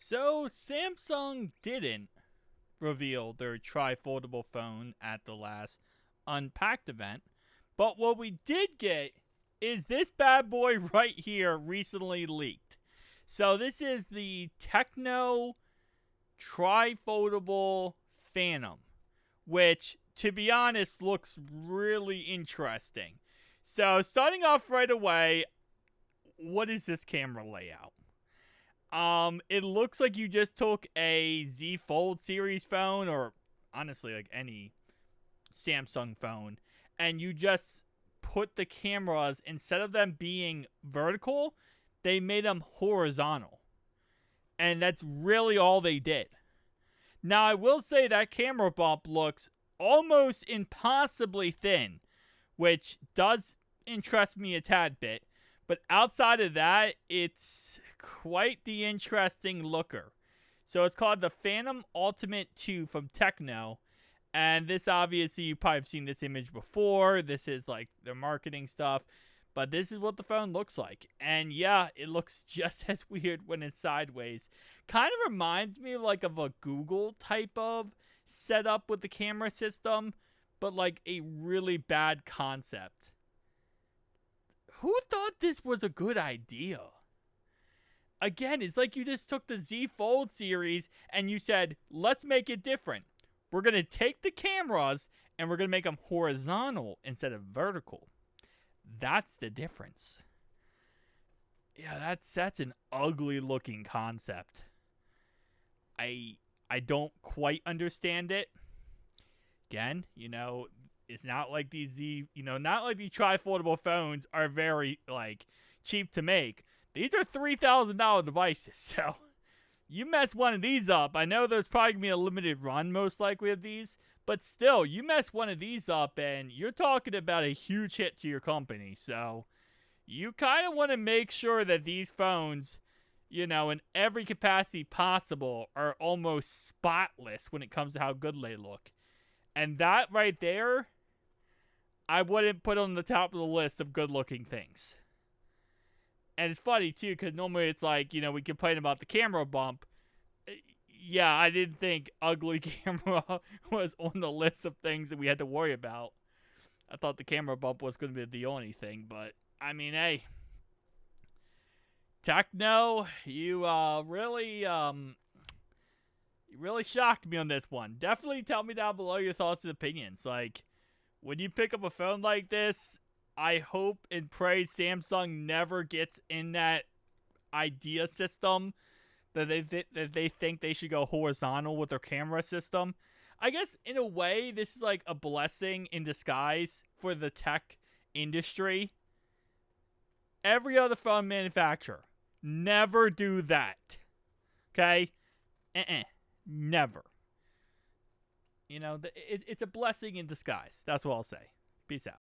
So Samsung didn't reveal their tri-foldable phone at the last Unpacked event, but what we did get is this bad boy right here recently leaked. So this is the Techno tri-foldable Phantom, which, to be honest, looks really interesting. So starting off right away, what is this camera layout? It looks like you just took a Z Fold series phone, or honestly, like any Samsung phone, and you just put the cameras, instead of them being vertical, they made them horizontal. And that's really all they did. Now, I will say that camera bump looks almost impossibly thin, which does interest me a tad bit. But outside of that, it's quite the interesting looker. So it's called the Phantom Ultimate 2 from Techno. And this, obviously, you probably have seen this image before. This is like their marketing stuff. But this is what the phone looks like. And yeah, it looks just as weird when it's sideways. Kind of reminds me like of a Google type of setup with the camera system, but like a really bad concept. Who thought this was a good idea? Again, it's like you just took the Z Fold series and you said, let's make it different. We're going to take the cameras and we're going to make them horizontal instead of vertical. That's the difference. Yeah, that's an ugly looking concept. I don't quite understand it. Again, it's not like these not like these tri-foldable phones are very like cheap to make. These are $3,000 devices, so you mess one of these up. I know there's probably gonna be a limited run most likely of these, but still, you mess one of these up and you're talking about a huge hit to your company. So you kind of want to make sure that these phones, in every capacity possible, are almost spotless when it comes to how good they look. And that right there, I wouldn't put on the top of the list of good-looking things. And it's funny, too, because normally it's like, we complain about the camera bump. Yeah, I didn't think ugly camera was on the list of things that we had to worry about. I thought the camera bump was going to be the only thing, but, I mean, hey. Techno, you really shocked me on this one. Definitely tell me down below your thoughts and opinions. Like, when you pick up a phone like this, I hope and pray Samsung never gets in that idea system that they think they should go horizontal with their camera system. I guess, in a way, this is like a blessing in disguise for the tech industry. Every other phone manufacturer, never do that. Okay? Never. It's a blessing in disguise. That's what I'll say. Peace out.